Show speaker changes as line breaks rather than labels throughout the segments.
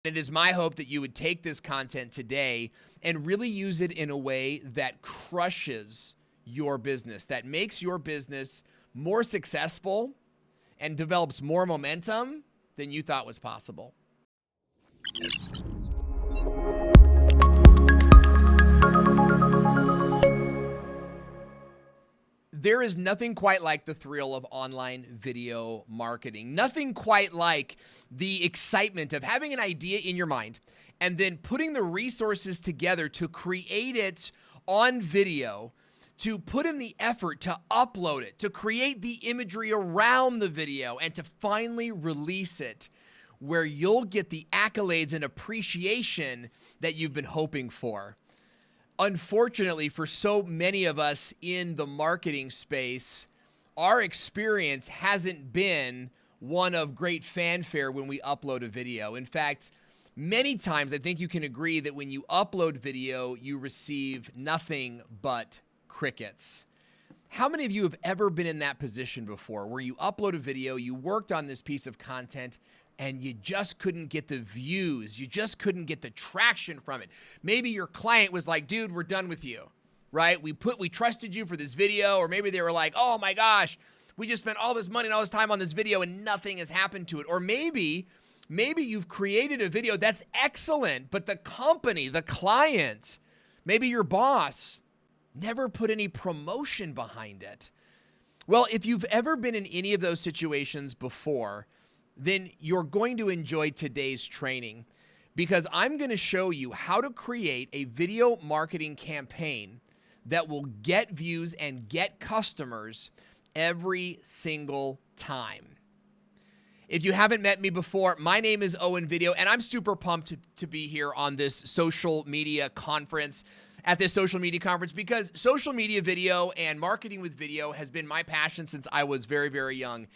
It is my hope that you would take this content today and really use it in a way that crushes your business, that makes your business more successful and develops more momentum than you thought was possible. There is nothing quite like the thrill of online video marketing. Nothing quite like the excitement of having an idea in your mind and then putting the resources together to create it on video, to put in the effort to upload it, to create the imagery around the video, and to finally release it where you'll get the accolades and appreciation that you've been hoping for. Unfortunately, for so many of us in the marketing space, our experience hasn't been one of great fanfare when we upload a video. In fact, many times I think you can agree that when you upload video, you receive nothing but crickets. How many of you have ever been in that position before where you upload a video, you worked on this piece of content, and you just couldn't get the views, you just couldn't get the traction from it? Maybe your client was like, dude, we're done with you, right? We trusted you for this video. Or maybe they were like, oh my gosh, we just spent all this money and all this time on this video and nothing has happened to it. Or maybe you've created a video that's excellent, but the company, the client, maybe your boss never put any promotion behind it. Well, if you've ever been in any of those situations before, then you're going to enjoy today's training, because I'm going to show you how to create a video marketing campaign that will get views and get customers every single time. If you haven't met me before, my name is Owen Video, and I'm super pumped to be here on this social media conference, because social media video and marketing with video has been my passion since I was very, very young.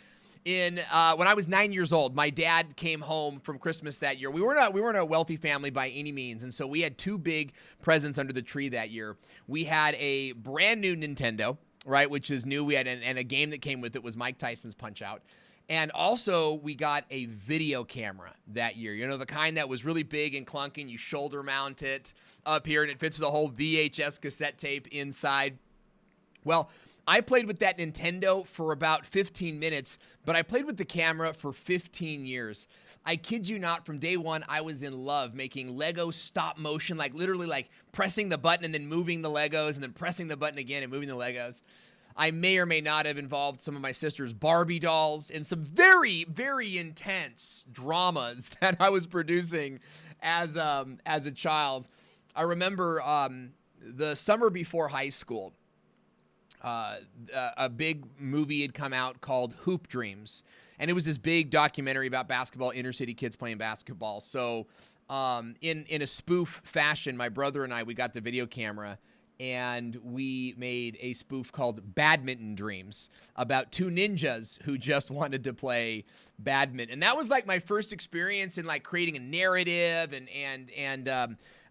When I was 9 years old, my dad came home from Christmas that year. We weren't a wealthy family by any means, and so we had two big presents under the tree that year. We had a brand new Nintendo, right, which is new. We had and a game that came with it was Mike Tyson's Punch-Out. And also, we got a video camera that year. You know, the kind that was really big and clunky, and you shoulder mount it up here, and it fits the whole VHS cassette tape inside. Well, I played with that Nintendo for about 15 minutes, but I played with the camera for 15 years. I kid you not, from day one, I was in love making Lego stop motion, like literally like pressing the button and then moving the Legos and then pressing the button again and moving the Legos. I may or may not have involved some of my sister's Barbie dolls in some very, very intense dramas that I was producing as a child. I remember the summer before high school, a big movie had come out called Hoop Dreams. And it was this big documentary about basketball, inner city kids playing basketball. So in a spoof fashion, my brother and I, we got the video camera, and we made a spoof called Badminton Dreams about two ninjas who just wanted to play badminton. And that was like my first experience in like creating a narrative and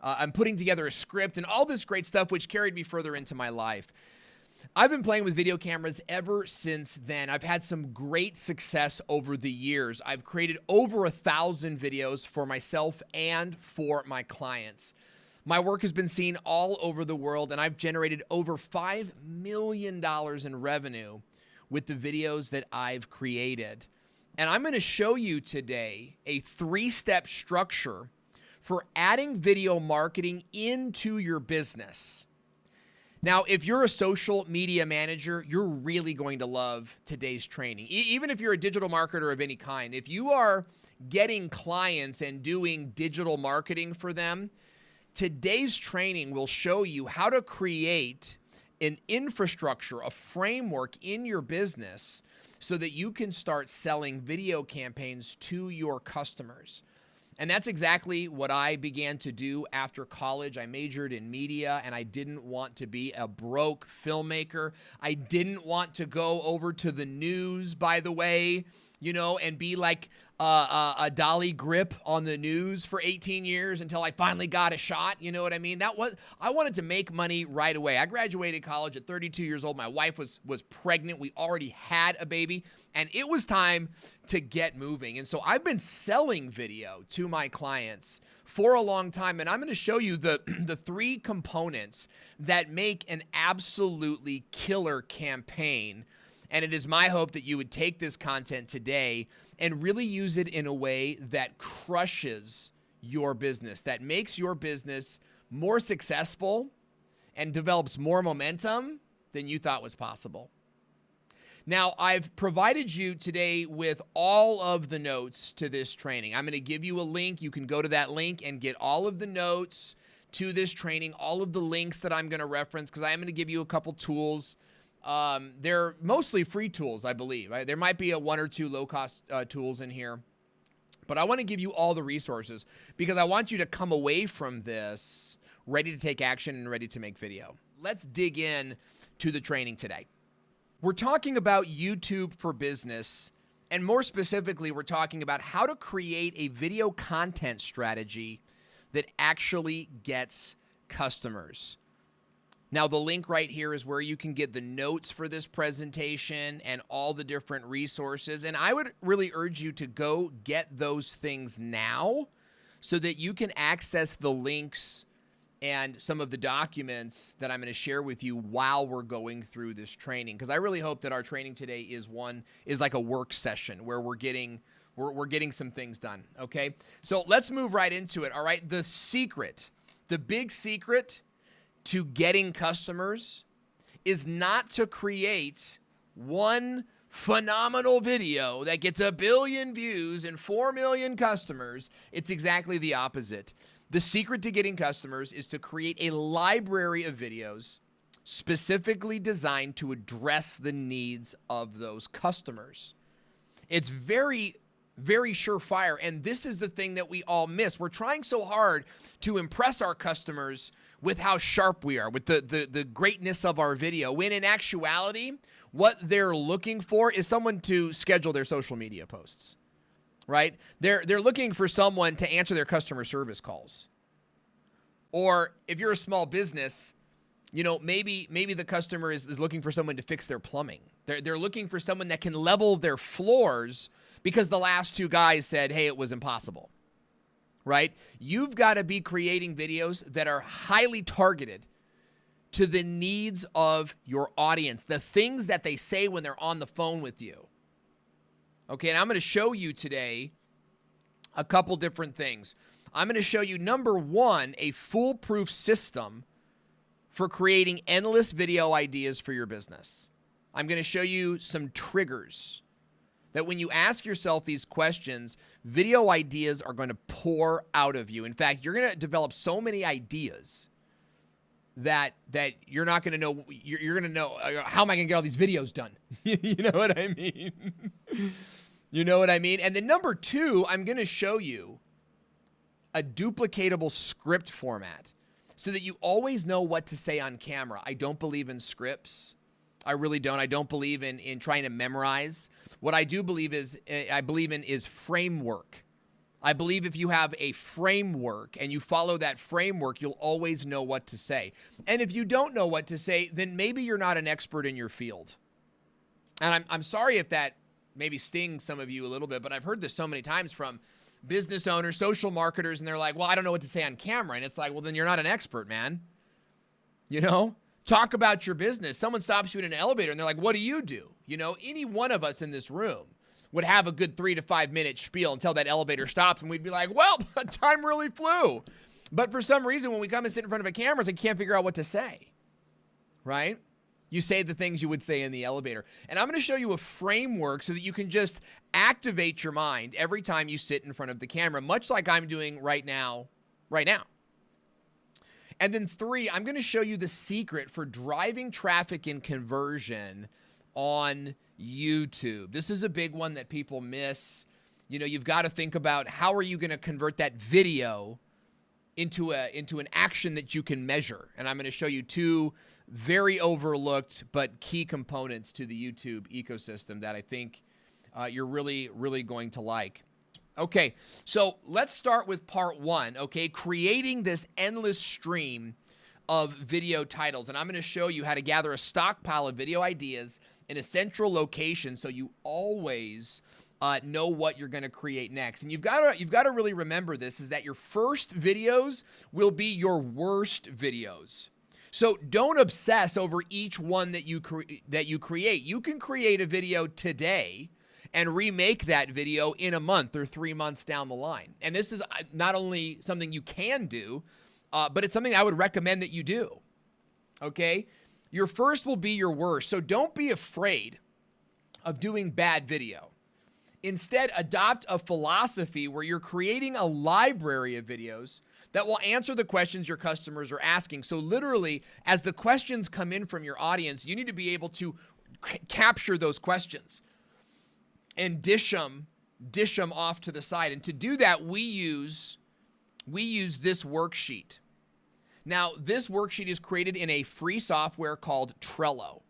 I'm putting together a script and all this great stuff, which carried me further into my life. I've been playing with video cameras ever since then. I've had some great success over the years. I've created over 1,000 videos for myself and for my clients. My work has been seen all over the world, and I've generated over $5 million in revenue with the videos that I've created. And I'm going to show you today a 3-step structure for adding video marketing into your business. Now, if you're a social media manager, you're really going to love today's training. Even if you're a digital marketer of any kind, if you are getting clients and doing digital marketing for them, today's training will show you how to create an infrastructure, a framework in your business so that you can start selling video campaigns to your customers. And that's exactly what I began to do after college. I majored in media, and I didn't want to be a broke filmmaker. I didn't want to go over to the news, by the way, and be like a dolly grip on the news for 18 years until I finally got a shot. You know what I mean? I wanted to make money right away. I graduated college at 32 years old. My wife was pregnant. We already had a baby, and it was time to get moving. And so I've been selling video to my clients for a long time, and I'm going to show you the three components that make an absolutely killer campaign. And it is my hope that you would take this content today and really use it in a way that crushes your business, that makes your business more successful and develops more momentum than you thought was possible. Now, I've provided you today with all of the notes to this training. I'm going to give you a link. You can go to that link and get all of the notes to this training, all of the links that I'm going to reference, because I am going to give you a couple tools. They're mostly free tools, I believe. There might be one or two low-cost tools in here, but I want to give you all the resources because I want you to come away from this ready to take action and ready to make video. Let's dig in to the training today. We're talking about YouTube for business, and more specifically, we're talking about how to create a video content strategy that actually gets customers. Now, the link right here is where you can get the notes for this presentation and all the different resources. And I would really urge you to go get those things now so that you can access the links and some of the documents that I'm going to share with you while we're going through this training. Because I really hope that our training today is like a work session where we're getting some things done. Okay, so let's move right into it. All right, the big secret to getting customers is not to create one phenomenal video that gets 1 billion views and 4 million customers. It's exactly the opposite. The secret to getting customers is to create a library of videos specifically designed to address the needs of those customers. It's very, very surefire, and this is the thing that we all miss. We're trying so hard to impress our customers with how sharp we are, with the greatness of our video, when in actuality, what they're looking for is someone to schedule their social media posts, right? They're looking for someone to answer their customer service calls. Or if you're a small business, maybe the customer is looking for someone to fix their plumbing. They're looking for someone that can level their floors because the last two guys said, hey, it was impossible. Right? You've got to be creating videos that are highly targeted to the needs of your audience, the things that they say when they're on the phone with you. Okay, and I'm going to show you today a couple different things. I'm going to show you, number one, a foolproof system for creating endless video ideas for your business. I'm going to show you some triggers that when you ask yourself these questions, video ideas are going to pour out of you. In fact, you're going to develop so many ideas that you're not going to know. You're going to know, how am I going to get all these videos done? You know what I mean? You know what I mean? And then number two, I'm going to show you a duplicatable script format so that you always know what to say on camera. I don't believe in scripts. I really don't. I don't believe in trying to memorize. What I do believe is framework. I believe if you have a framework and you follow that framework, you'll always know what to say. And if you don't know what to say, then maybe you're not an expert in your field. And I'm sorry if that maybe stings some of you a little bit, but I've heard this so many times from business owners, social marketers, and they're like, well, I don't know what to say on camera. And it's like, well, then you're not an expert, man. Talk about your business. Someone stops you in an elevator and they're like, what do you do? Any one of us in this room would have a good 3 to 5 minute spiel until that elevator stops and we'd be like, well, time really flew. But for some reason, when we come and sit in front of a camera, it's like, can't figure out what to say, right? You say the things you would say in the elevator. And I'm going to show you a framework so that you can just activate your mind every time you sit in front of the camera, much like I'm doing right now. And then 3, I'm going to show you the secret for driving traffic and conversion on YouTube. This is a big one that people miss. You've got to think about how are you going to convert that video into an action that you can measure. And I'm going to show you 2 very overlooked but key components to the YouTube ecosystem that I think you're really, really going to like. Okay, so let's start with part one, okay? Creating this endless stream of video titles. And I'm going to show you how to gather a stockpile of video ideas in a central location so you always know what you're going to create next. And you've got to really remember this, is that your first videos will be your worst videos. So don't obsess over each one that you create. You can create a video today and remake that video in a month or 3 months down the line. And this is not only something you can do, but it's something I would recommend that you do, okay? Your first will be your worst, so don't be afraid of doing bad video. Instead, adopt a philosophy where you're creating a library of videos that will answer the questions your customers are asking. So literally, as the questions come in from your audience, you need to be able to capture those questions and dish them off to the side. And to do that, we use this worksheet. Now, this worksheet is created in a free software called Trello.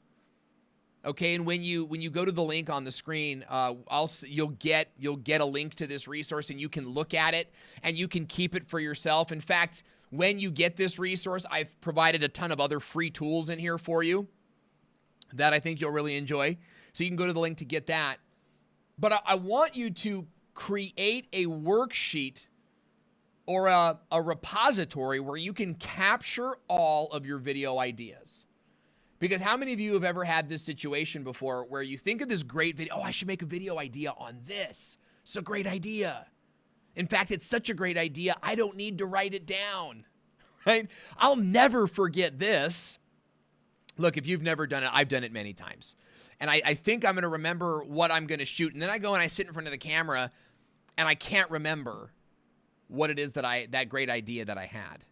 Okay, and when you go to the link on the screen, you'll get a link to this resource, and you can look at it and you can keep it for yourself. In fact, when you get this resource, I've provided a ton of other free tools in here for you that I think you'll really enjoy. So you can go to the link to get that. But I want you to create a worksheet or a repository where you can capture all of your video ideas. Because how many of you have ever had this situation before where you think of this great video, oh, I should make a video idea on this. It's a great idea. In fact, it's such a great idea, I don't need to write it down, right? I'll never forget this. Look, if you've never done it, I've done it many times. And I think I'm going to remember what I'm going to shoot. And then I go and I sit in front of the camera and I can't remember what it is that great idea that I had.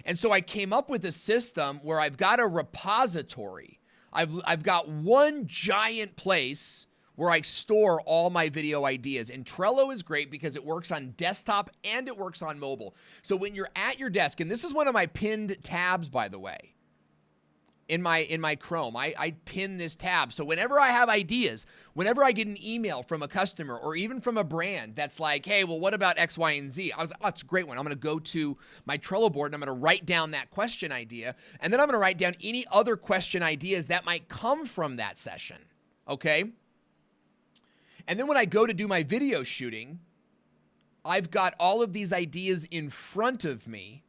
And so I came up with a system where I've got a repository. I've got one giant place where I store all my video ideas. And Trello is great because it works on desktop and it works on mobile. So when you're at your desk, and this is one of my pinned tabs, by the way, in my Chrome, I pin this tab. So whenever I have ideas, whenever I get an email from a customer or even from a brand that's like, hey, well, what about X, Y, and Z? I was like, oh, that's a great one. I'm going to go to my Trello board and I'm going to write down that question idea. And then I'm going to write down any other question ideas that might come from that session. Okay. And then when I go to do my video shooting, I've got all of these ideas in front of me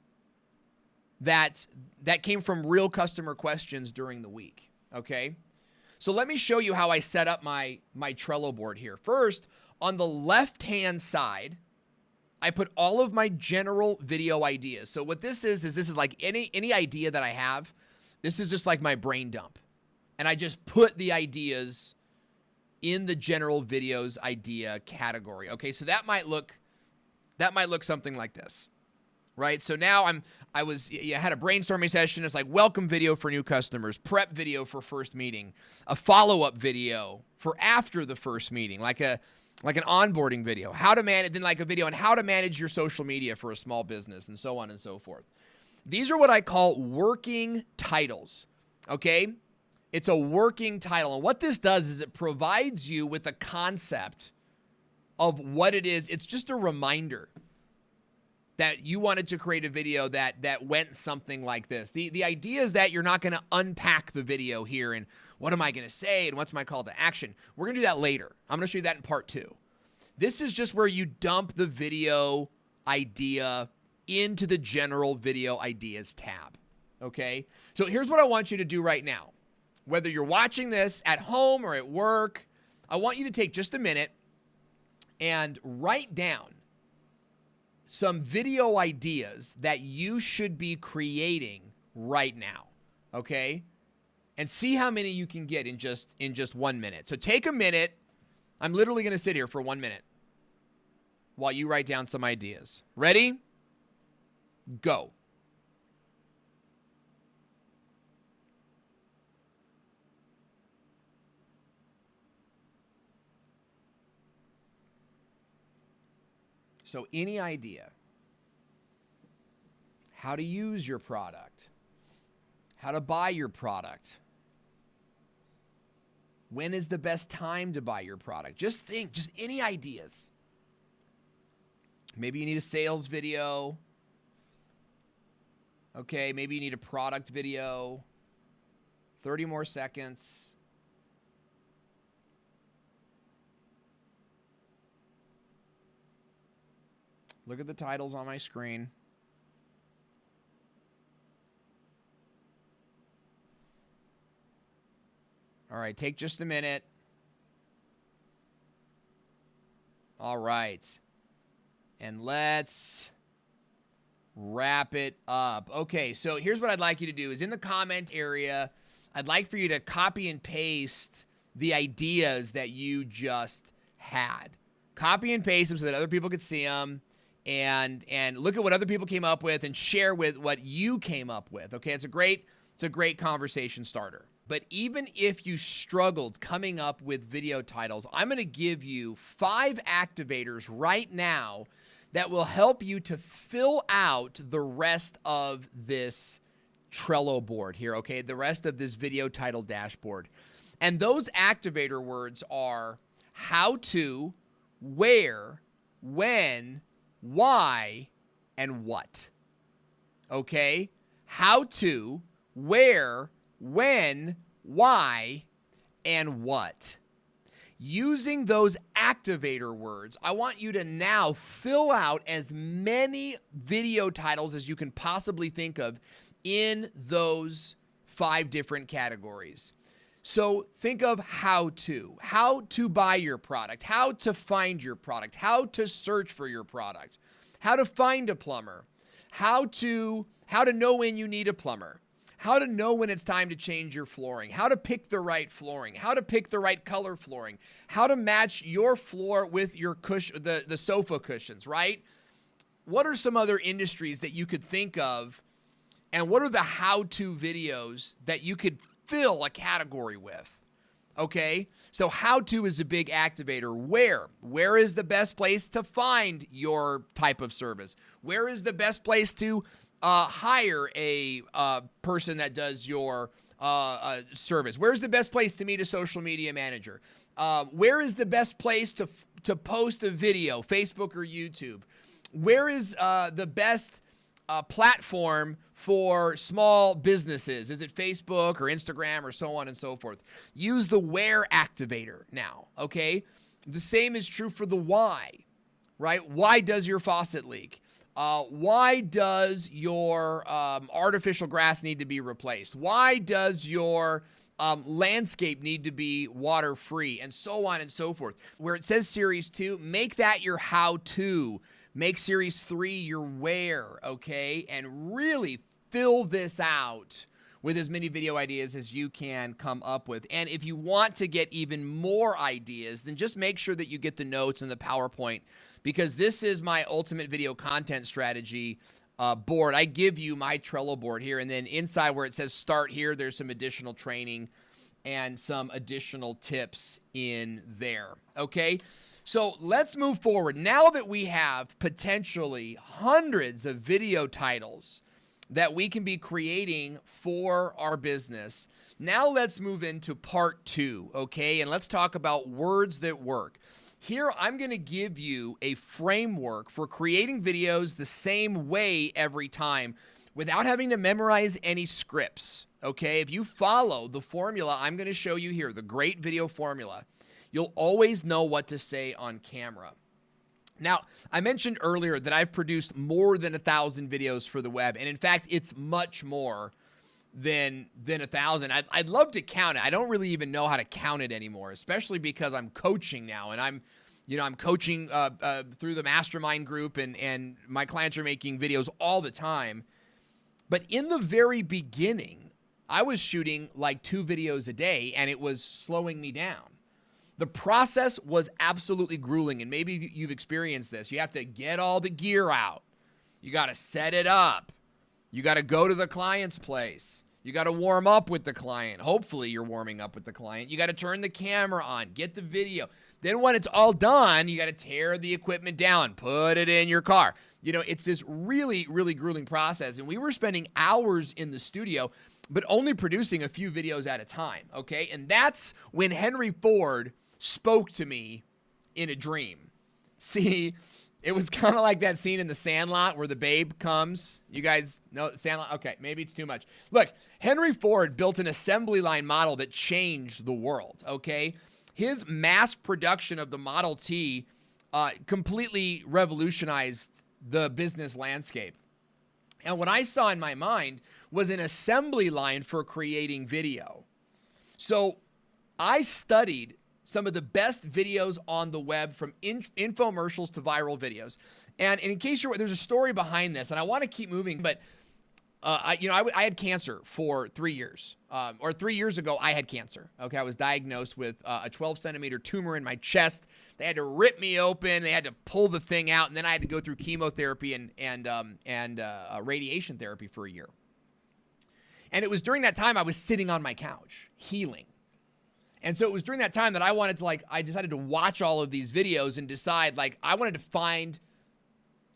that came from real customer questions during the week, okay? So let me show you how I set up my Trello board here. First, on the left-hand side, I put all of my general video ideas. So what this is like any idea that I have, this is just like my brain dump. And I just put the ideas in the general videos idea category, okay? So that might look something like this. Right? So now I had a brainstorming session. It's like welcome video for new customers, prep video for first meeting, a follow-up video for after the first meeting, like an onboarding video, how to manage, then like a video on how to manage your social media for a small business, and so on and so forth. These are what I call working titles. Okay? It's a working title. And what this does is it provides you with a concept of what it is. It's just a reminder that you wanted to create a video that went something like this. The idea is that you're not going to unpack the video here and what am I going to say and what's my call to action. We're going to do that later. I'm going to show you that in part 2. This is just where you dump the video idea into the general video ideas tab. Okay? So here's what I want you to do right now. Whether you're watching this at home or at work, I want you to take just a minute and write down some video ideas that you should be creating right now, okay? And see how many you can get in just 1 minute. So take a minute. I'm literally going to sit here for 1 minute while you write down some ideas. Ready? Go. So any idea, how to use your product, how to buy your product, When is the best time to buy your product? Just think, just any ideas. Maybe you need a sales video. Okay, maybe you need a product video. 30 more seconds. Look at the titles on my screen. All right, take just a minute. All right. And let's wrap it up. Okay, so here's what I'd like you to do is in the comment area, I'd like for you to copy and paste the ideas that you just had. Copy and paste them so that other people could see them and look at what other people came up with and share with what you came up with. Okay, it's a great conversation starter. But even if you struggled coming up with video titles, I'm going to give you 5 activators right now that will help you to fill out the rest of this Trello board here, okay? The rest of this video title dashboard. And those activator words are how to, where, when, why, and what. Okay? How to, where, when, why, and what. Using those activator words, I want you to now fill out as many video titles as you can possibly think of in those 5 different categories. So think of how to buy your product, how to find your product, how to search for your product, how to find a plumber, how to know when you need a plumber, how to know when it's time to change your flooring, how to pick the right flooring, how to pick the right color flooring, how to match your floor with your the sofa cushions, right? What are some other industries that you could think of, and what are the how-to videos that you could fill a category with? Okay, so how-to is a big activator. Where is the best place to find your type of service? Where is the best place to hire a person that does your service? Where's the best place to meet a social media manager? Where is the best place to post a video, Facebook or YouTube? Where is the best platform for small businesses? Is it Facebook or Instagram or so on and so forth? Use the where activator now, okay? The same is true for the why, right? Why does your faucet leak? Why does your artificial grass need to be replaced? Why does your landscape need to be water-free? And so on and so forth. Where it says Series 2, make that your how-to. Make Series 3 your where, okay? And really fill this out with as many video ideas as you can come up with. And if you want to get even more ideas, then just make sure that you get the notes and the PowerPoint, because this is my ultimate video content strategy board. I give you my Trello board here, and then inside where it says start here, there's some additional training and some additional tips in there, okay? So let's move forward. Now that we have potentially hundreds of video titles that we can be creating for our business, now let's move into part 2, okay? And let's talk about words that work. Here, I'm going to give you a framework for creating videos the same way every time without having to memorize any scripts, okay? If you follow the formula I'm going to show you here, the great video formula, you'll always know what to say on camera. Now, I mentioned earlier that I've produced more than 1,000 videos for the web, and in fact, it's much more than 1,000. I'd love to count it. I don't really even know how to count it anymore, especially because I'm coaching now, and I'm coaching through the mastermind group, and my clients are making videos all the time. But in the very beginning, I was shooting like 2 videos a day, and it was slowing me down. The process was absolutely grueling, and maybe you've experienced this. You have to get all the gear out. You got to set it up. You got to go to the client's place. You got to warm up with the client. Hopefully you're warming up with the client. You got to turn the camera on, get the video. Then when it's all done, you got to tear the equipment down, put it in your car. You know, it's this really, really grueling process. And we were spending hours in the studio but only producing a few videos at a time, okay? And that's when Henry Ford spoke to me in a dream. See, it was kind of like that scene in The Sandlot where the babe comes. You guys know Sandlot? Okay, maybe it's too much. Look, Henry Ford built an assembly line model that changed the world, okay? His mass production of the Model T completely revolutionized the business landscape. And what I saw in my mind was an assembly line for creating video. So I studied some of the best videos on the web, from infomercials to viral videos. And in case there's a story behind this, and I want to keep moving, but I had cancer for 3 years. Or 3 years ago, I had cancer. Okay, I was diagnosed with a 12-centimeter tumor in my chest. They had to rip me open. They had to pull the thing out, and then I had to go through chemotherapy and radiation therapy for a year. And it was during that time I was sitting on my couch, healing. And so it was during that time that I decided to watch all of these videos and decide, I wanted to find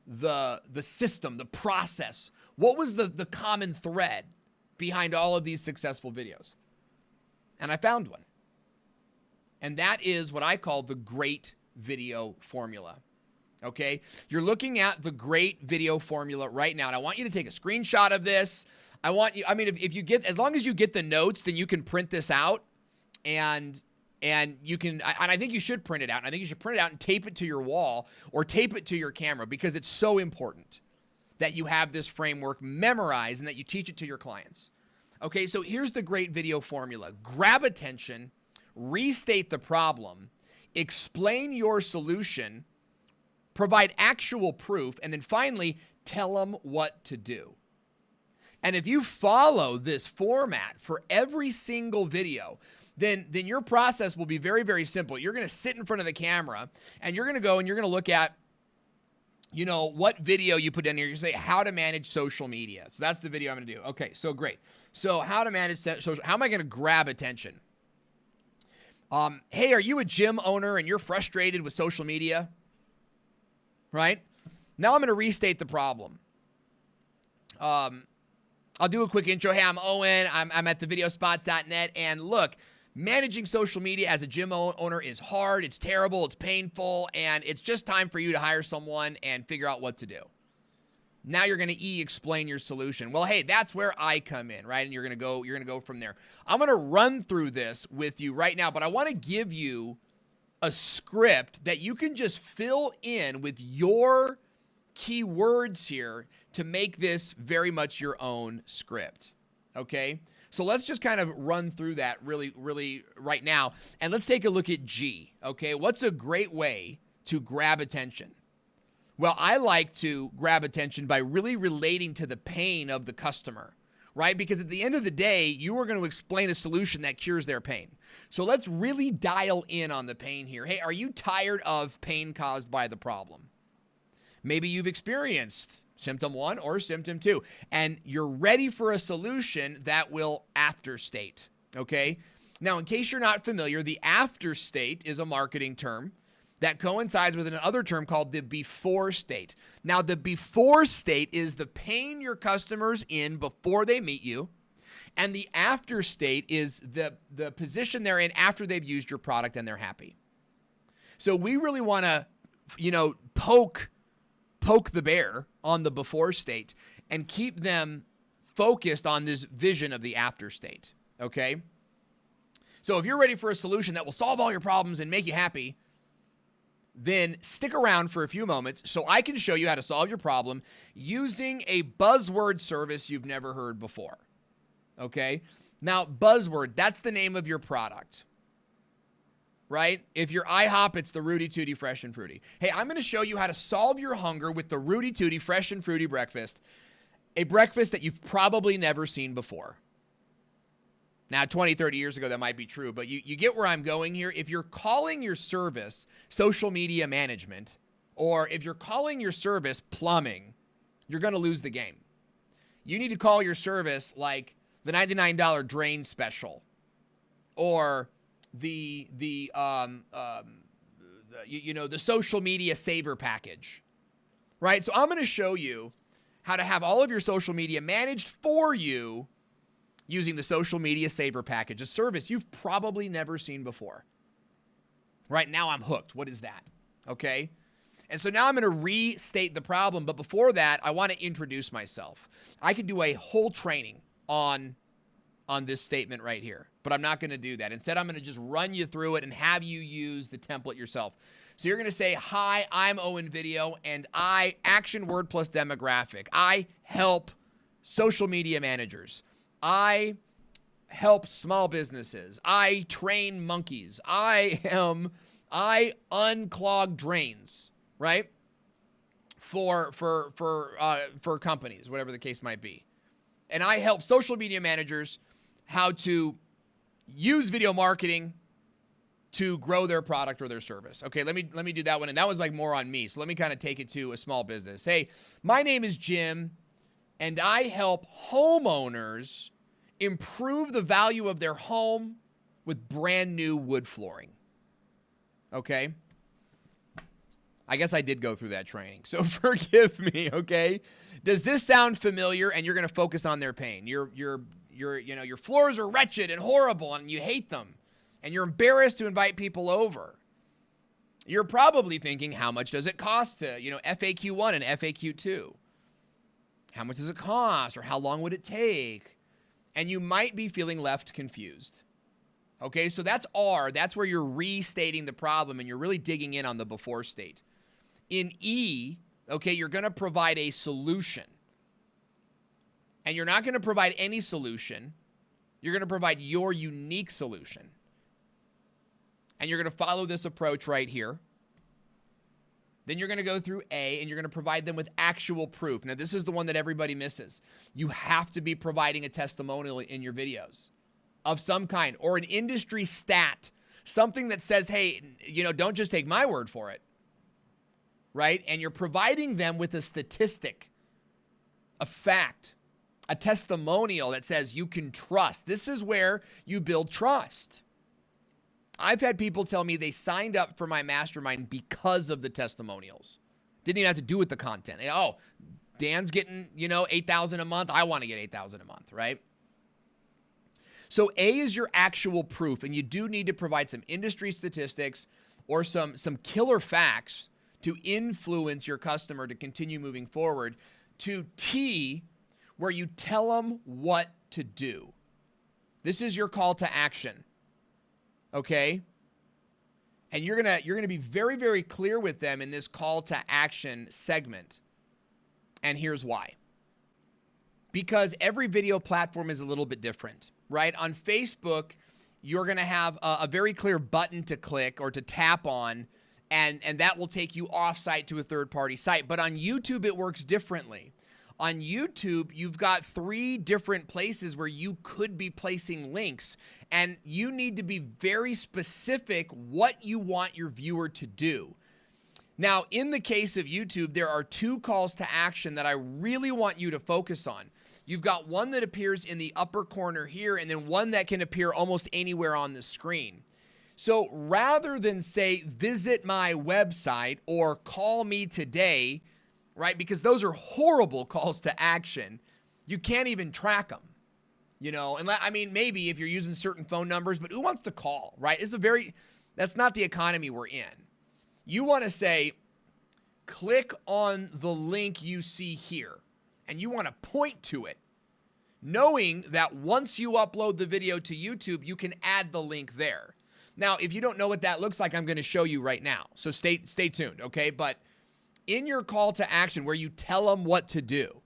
the system, the process. What was the common thread behind all of these successful videos? And I found one. And that is what I call the great video formula. Okay? You're looking at the great video formula right now. And I want you to take a screenshot of this. As long as you get the notes, then you can print this out. And you can, and I think you should print it out. I think you should print it out and tape it to your wall or tape it to your camera, because it's so important that you have this framework memorized and that you teach it to your clients. Okay, so here's the great video formula. Grab attention, restate the problem, explain your solution, provide actual proof, and then finally, tell them what to do. And if you follow this format for every single video, then your process will be very, very simple. You're going to sit in front of the camera, and you're going to go and you're going to look at, what video you put in here. You say, how to manage social media. So that's the video I'm going to do. Okay, so great. So how to manage social, how am I going to grab attention? Hey, are you a gym owner and you're frustrated with social media? Right? Now I'm going to restate the problem. I'll do a quick intro. Hey, I'm Owen. I'm at thevideospot.net. And look, managing social media as a gym owner is hard. It's terrible. It's painful. And it's just time for you to hire someone and figure out what to do. Now you're going to explain your solution. Well, hey, that's where I come in, right? And you're going to go from there. I'm going to run through this with you right now, but I want to give you a script that you can just fill in with your keywords here to make this very much your own script. Okay? So let's just kind of run through that really, really right now. And let's take a look at G. Okay? What's a great way to grab attention? Well, I like to grab attention by really relating to the pain of the customer, right? Because at the end of the day, you are going to explain a solution that cures their pain. So let's really dial in on the pain here. Hey, are you tired of pain caused by the problem? Maybe you've experienced symptom 1 or symptom 2, and you're ready for a solution that will afterstate, okay? Now, in case you're not familiar, the afterstate is a marketing term that coincides with another term called the before state. Now, the before state is the pain your customer's in before they meet you, and the after state is the position they're in after they've used your product and they're happy. So we really want to, poke the bear on the before state and keep them focused on this vision of the after state, okay? So if you're ready for a solution that will solve all your problems and make you happy, then stick around for a few moments so I can show you how to solve your problem using a buzzword service you've never heard before, okay? Now, buzzword, that's the name of your product, right? If you're IHOP, it's the Rudy Tooty Fresh and Fruity. Hey, I'm going to show you how to solve your hunger with the Rudy Tooty Fresh and Fruity breakfast, a breakfast that you've probably never seen before. Now, 20, 30 years ago, that might be true, but you get where I'm going here. If you're calling your service social media management, or if you're calling your service plumbing, you're going to lose the game. You need to call your service like the $99 drain special, or the social media saver package, right? So I'm going to show you how to have all of your social media managed for you using the Social Media Saver package, a service you've probably never seen before. Right now I'm hooked. What is that? Okay. And so now I'm going to restate the problem. But before that, I want to introduce myself. I could do a whole training on this statement right here, but I'm not going to do that. Instead, I'm going to just run you through it and have you use the template yourself. So you're going to say, hi, I'm Owen Video, and action word plus demographic. I help social media managers. I help small businesses. I train monkeys. I unclog drains, right? For companies, whatever the case might be. And I help social media managers how to use video marketing to grow their product or their service. Okay, let me do that one. And that was like more on me. So let me kind of take it to a small business. Hey, my name is Jim, and I help homeowners improve the value of their home with brand new wood flooring. Okay? I guess I did go through that training, so forgive me, okay? Does this sound familiar? And you're going to focus on their pain. Your floors are wretched and horrible, and you hate them, and you're embarrassed to invite people over. You're probably thinking, how much does it cost to, FAQ 1 and FAQ 2? How much does it cost, or how long would it take? And you might be feeling left confused. Okay, so that's R. That's where you're restating the problem, and you're really digging in on the before state. In E, okay, you're going to provide a solution. And you're not going to provide any solution. You're going to provide your unique solution. And you're going to follow this approach right here. Then you're going to go through A, and you're going to provide them with actual proof. Now, this is the one that everybody misses. You have to be providing a testimonial in your videos of some kind, or an industry stat, something that says, hey, don't just take my word for it, right? And you're providing them with a statistic, a fact, a testimonial that says you can trust. This is where you build trust. I've had people tell me they signed up for my mastermind because of the testimonials. Didn't even have to do with the content. Dan's getting, 8,000 a month. I want to get 8,000 a month, right? So A is your actual proof, and you do need to provide some industry statistics or some killer facts to influence your customer to continue moving forward. To T, where you tell them what to do. This is your call to action. Okay? And you're gonna be very, very clear with them in this call to action segment. And here's why. Because every video platform is a little bit different, right? On Facebook, you're going to have a very clear button to click or to tap on, and that will take you off-site to a third-party site. But on YouTube, it works differently. On YouTube, you've got 3 different places where you could be placing links, and you need to be very specific what you want your viewer to do. Now, in the case of YouTube, there are 2 calls to action that I really want you to focus on. You've got one that appears in the upper corner here, and then one that can appear almost anywhere on the screen. So rather than say, visit my website or call me today, right? Because those are horrible calls to action. You can't even track them, and maybe if you're using certain phone numbers, but who wants to call, right? That's not the economy we're in. You want to say, click on the link you see here. And you want to point to it, knowing that once you upload the video to YouTube, you can add the link there. Now, if you don't know what that looks like, I'm going to show you right now. So stay tuned, okay? But in your call to action where you tell them what to do,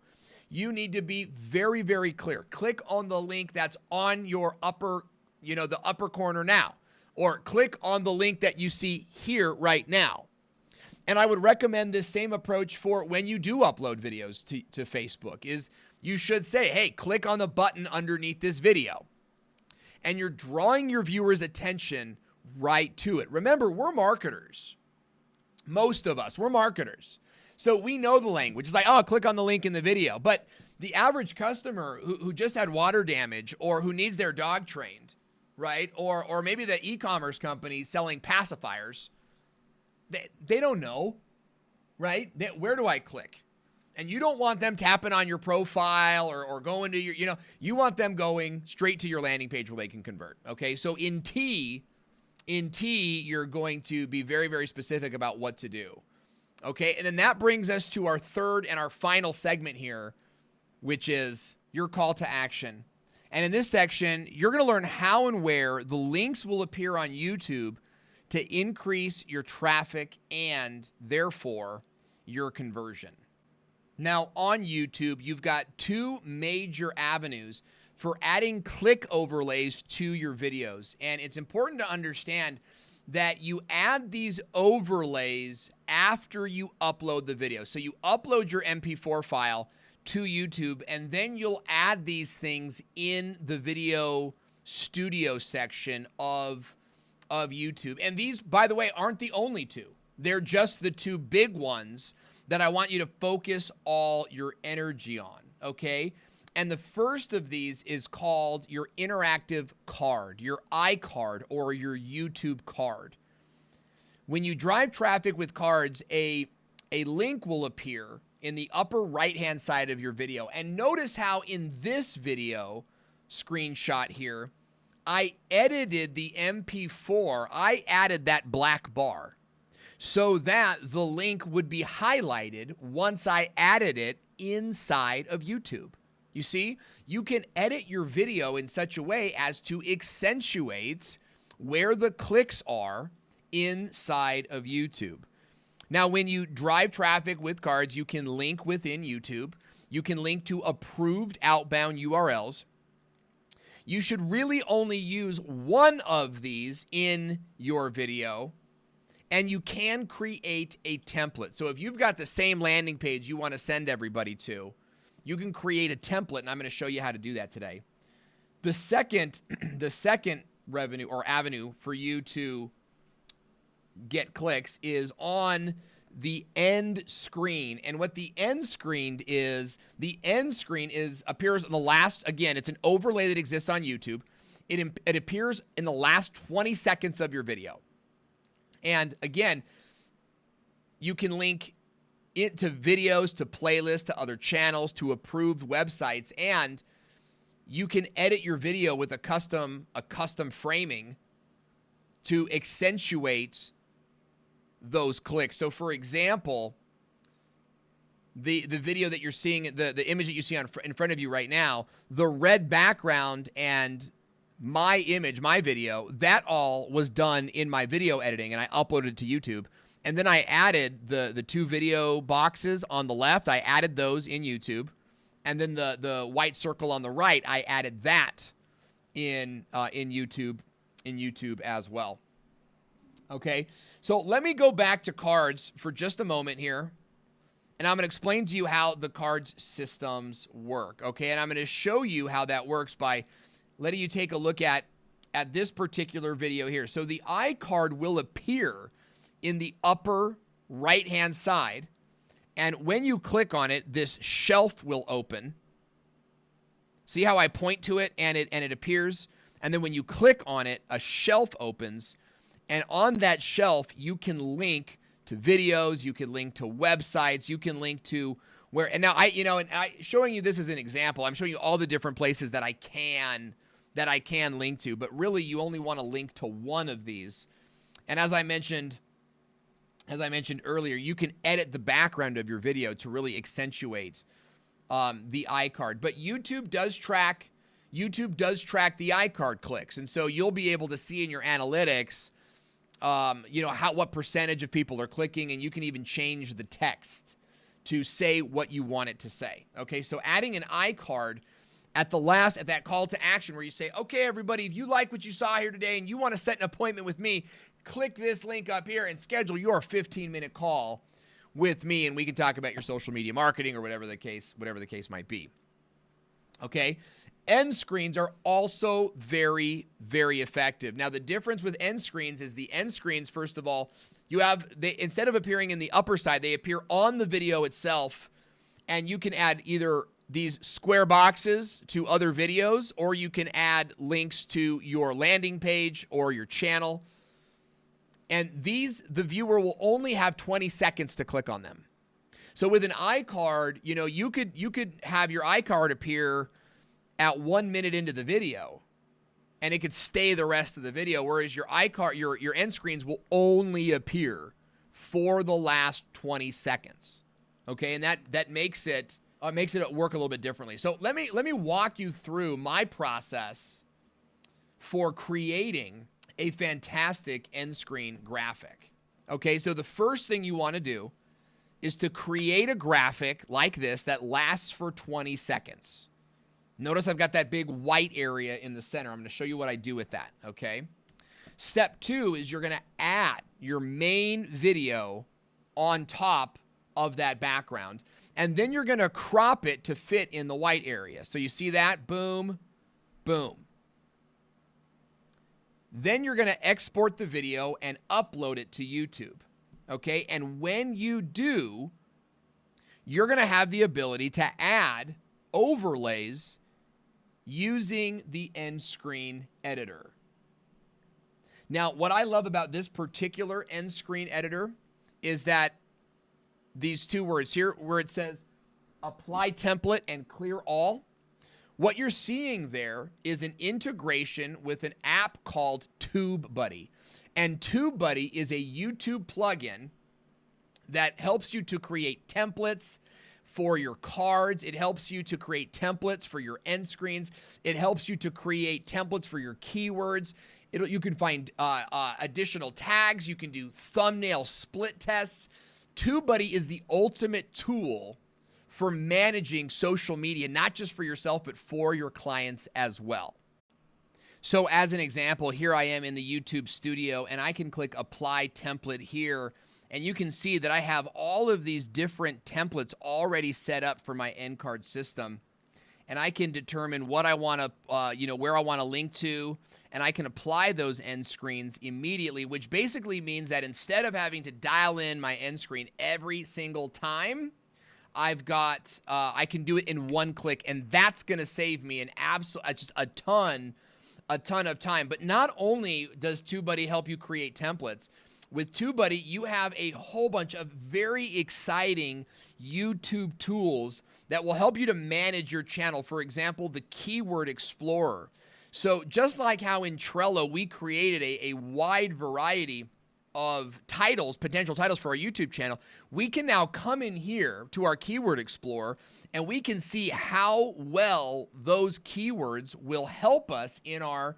you need to be very, very clear. Click on the link that's on your upper corner now, or click on the link that you see here right now. And I would recommend this same approach for when you do upload videos to Facebook, is you should say, hey, click on the button underneath this video. And you're drawing your viewers' attention right to it. Remember, we're marketers. Most of us, we're marketers. So we know the language. It's like, click on the link in the video. But the average customer who just had water damage, or who needs their dog trained, right? Or maybe the e-commerce company selling pacifiers, they don't know, right? Where do I click? And you don't want them tapping on your profile or going to your, you want them going straight to your landing page where they can convert. Okay. So in T, you're going to be very, very specific about what to do. Okay. And then that brings us to our third and our final segment here, which is your call to action. And in this section, you're going to learn how and where the links will appear on YouTube to increase your traffic and therefore your conversion. Now on YouTube, you've got two major avenues for adding click overlays to your videos. And it's important to understand that you add these overlays after you upload the video. So you upload your MP4 file to YouTube, and then you'll add these things in the video studio section of YouTube. And these, by the way, aren't the only two. They're just the two big ones that I want you to focus all your energy on, okay? And the first of these is called your interactive card, your iCard, or your YouTube card. When you drive traffic with cards, a link will appear in the upper right-hand side of your video. And notice how in this video screenshot here, I edited the MP4. I added that black bar so that the link would be highlighted once I added it inside of YouTube. You see, you can edit your video in such a way as to accentuate where the clicks are inside of YouTube. Now, when you drive traffic with cards, you can link within YouTube. You can link to approved outbound URLs. You should really only use one of these in your video, and you can create a template. So if you've got the same landing page you want to send everybody to, you can create a template, and I'm going to show you how to do that today. The second revenue or avenue for you to get clicks is on the end screen. And what the end screen is appears in the last, again, it's an overlay that exists on YouTube. It appears in the last 20 seconds of your video. And again, you can link it to videos, to playlists, to other channels, to approved websites, and you can edit your video with a custom framing to accentuate those clicks. So for example, the video that you're seeing, the image that you see in front of you right now, the red background and my image, my video, that all was done in my video editing, and I uploaded it to YouTube. And then I added the two video boxes on the left. I added those in YouTube. And then the white circle on the right, I added that in YouTube as well. Okay, so let me go back to cards for just a moment here. And I'm going to explain to you how the cards systems work. Okay, and I'm going to show you how that works by letting you take a look at this particular video here. So the iCard will appear in the upper right-hand side. And when you click on it, this shelf will open. See how I point to it and it appears? And then when you click on it, a shelf opens. And on that shelf, you can link to videos, you can link to websites, you can link to where, and now showing you this as an example, I'm showing you all the different places that I can link to, but really you only want to link to one of these. And as I mentioned earlier, you can edit the background of your video to really accentuate the iCard. But YouTube does track the iCard clicks, and so you'll be able to see in your analytics, what percentage of people are clicking, and you can even change the text to say what you want it to say. Okay, so adding an iCard at that call to action where you say, okay, everybody, if you like what you saw here today and you want to set an appointment with me, click this link up here and schedule your 15-minute call with me, and we can talk about your social media marketing or whatever the case might be. Okay? End screens are also very, very effective. Now, the difference with end screens is the end screens, first of all, instead of appearing in the upper side, they appear on the video itself, and you can add either these square boxes to other videos, or you can add links to your landing page or your channel. And the viewer will only have 20 seconds to click on them. So with an iCard, you know, you could have your iCard appear at 1 minute into the video, and it could stay the rest of the video, whereas your iCard, your end screens will only appear for the last 20 seconds. Okay, and that makes it work a little bit differently. So let me walk you through my process for creating a fantastic end screen graphic. Okay, so the first thing you want to do is to create a graphic like this that lasts for 20 seconds. Notice I've got that big white area in the center. I'm going to show you what I do with that, okay? Step 2 is you're going to add your main video on top of that background, and then you're going to crop it to fit in the white area. So you see that? Boom, boom. Then you're going to export the video and upload it to YouTube, okay? And when you do, you're going to have the ability to add overlays using the end screen editor. Now, what I love about this particular end screen editor is that these two words here where it says apply template and clear all, what you're seeing there is an integration with an app called TubeBuddy. And TubeBuddy is a YouTube plugin that helps you to create templates for your cards. It helps you to create templates for your end screens. It helps you to create templates for your keywords. You can find additional tags. You can do thumbnail split tests. TubeBuddy is the ultimate tool for managing social media, not just for yourself, but for your clients as well. So as an example, here I am in the YouTube studio, and I can click apply template here, and you can see that I have all of these different templates already set up for my end card system. And I can determine what I want to, where I want to link to, and I can apply those end screens immediately, which basically means that instead of having to dial in my end screen every single time, I can do it in one click, and that's going to save me just a ton of time. But not only does TubeBuddy help you create templates, with TubeBuddy, you have a whole bunch of very exciting YouTube tools that will help you to manage your channel. For example, the Keyword Explorer. So just like how in Trello, we created a wide variety of titles, potential titles for our YouTube channel, we can now come in here to our Keyword Explorer, and we can see how well those keywords will help us in our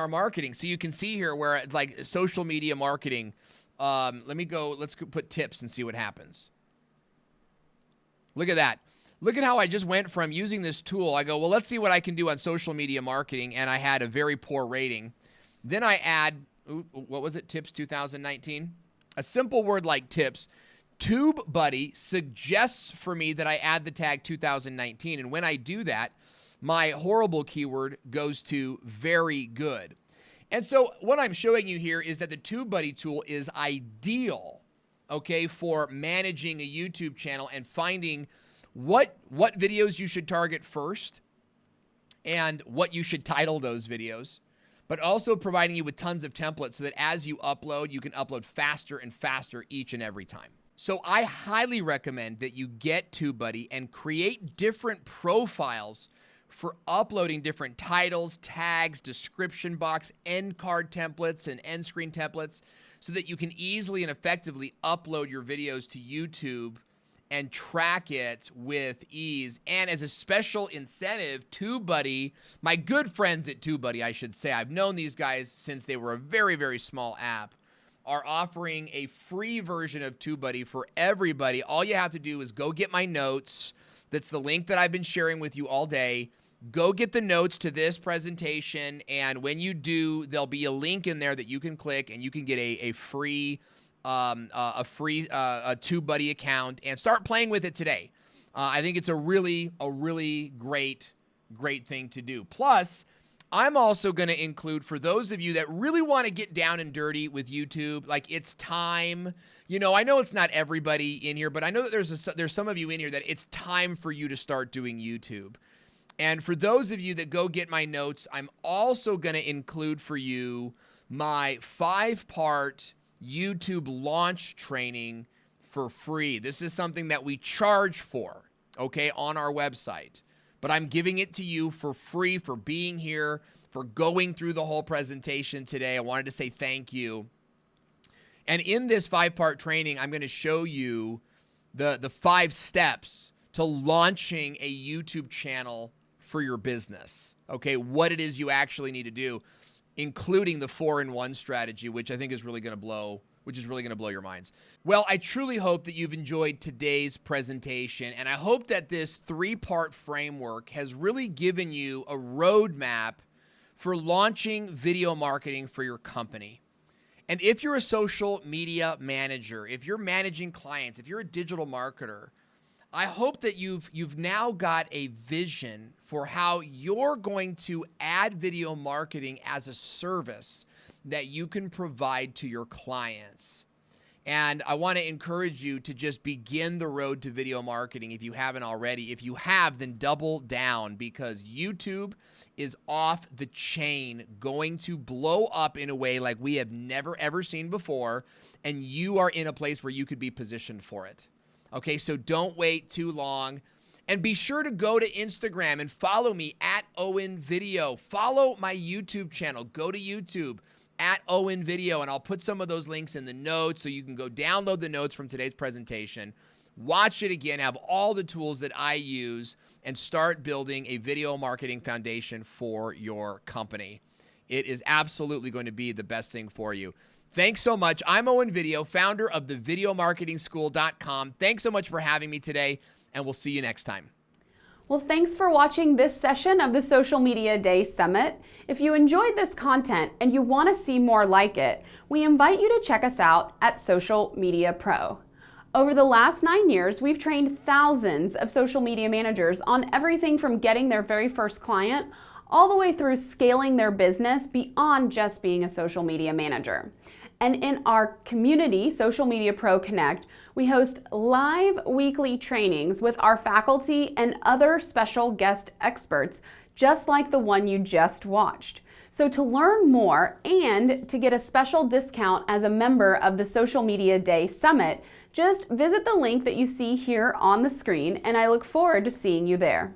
marketing. So you can see here where like social media marketing, let's put tips and see what happens. Look at that. Look at how I just went from using this tool. I go, well, let's see what I can do on social media marketing, and I had a very poor rating. Then I add, what was it, tips 2019? A simple word like tips. TubeBuddy suggests for me that I add the tag 2019, and when I do that, my horrible keyword goes to very good. And so what I'm showing you here is that the TubeBuddy tool is ideal, okay, for managing a YouTube channel and finding what videos you should target first and what you should title those videos, but also providing you with tons of templates so that as you upload, you can upload faster and faster each and every time. So I highly recommend that you get TubeBuddy and create different profiles for uploading different titles, tags, description box, end card templates, and end screen templates so that you can easily and effectively upload your videos to YouTube and track it with ease. And as a special incentive, TubeBuddy, my good friends at TubeBuddy, I should say, I've known these guys since they were a very, very small app, are offering a free version of TubeBuddy for everybody. All you have to do is go get my notes. That's the link that I've been sharing with you all day. Go get the notes to this presentation, and when you do, there'll be a link in there that you can click, and you can get a free TubeBuddy account and start playing with it today. I think it's a really great thing to do. Plus, I'm also going to include, for those of you that really want to get down and dirty with YouTube, like it's time. You know, I know it's not everybody in here, but I know that there's some of you in here that it's time for you to start doing YouTube. And for those of you that go get my notes, I'm also going to include for you my 5-part YouTube launch training for free. This is something that we charge for, okay, on our website. But I'm giving it to you for free for being here, for going through the whole presentation today. I wanted to say thank you. And in this 5-part training, I'm going to show you the 5 steps to launching a YouTube channel for your business. Okay, what it is you actually need to do, including the 4-in-1 strategy, which I think is really going to blow your minds. Well, I truly hope that you've enjoyed today's presentation, and I hope that this 3-part framework has really given you a roadmap for launching video marketing for your company. And if you're a social media manager, if you're managing clients, if you're a digital marketer, I hope that you've now got a vision for how you're going to add video marketing as a service that you can provide to your clients. And I want to encourage you to just begin the road to video marketing if you haven't already. If you have, then double down, because YouTube is off the chain, going to blow up in a way like we have never ever seen before, and you are in a place where you could be positioned for it. Okay, so don't wait too long. And be sure to go to Instagram and follow me at Owen Video. Follow my YouTube channel. Go to YouTube at Owen Video, and I'll put some of those links in the notes so you can go download the notes from today's presentation, watch it again, have all the tools that I use, and start building a video marketing foundation for your company. It is absolutely going to be the best thing for you. Thanks so much. I'm Owen Video, founder of thevideomarketingschool.com. Thanks so much for having me today, and we'll see you next time.
Well, thanks for watching this session of the Social Media Day Summit. If you enjoyed this content and you want to see more like it, we invite you to check us out at Social Media Pro. Over the last 9 years, we've trained thousands of social media managers on everything from getting their very first client all the way through scaling their business beyond just being a social media manager. And in our community, Social Media Pro Connect, we host live weekly trainings with our faculty and other special guest experts, just like the one you just watched. So to learn more and to get a special discount as a member of the Social Media Day Summit, just visit the link that you see here on the screen, and I look forward to seeing you there.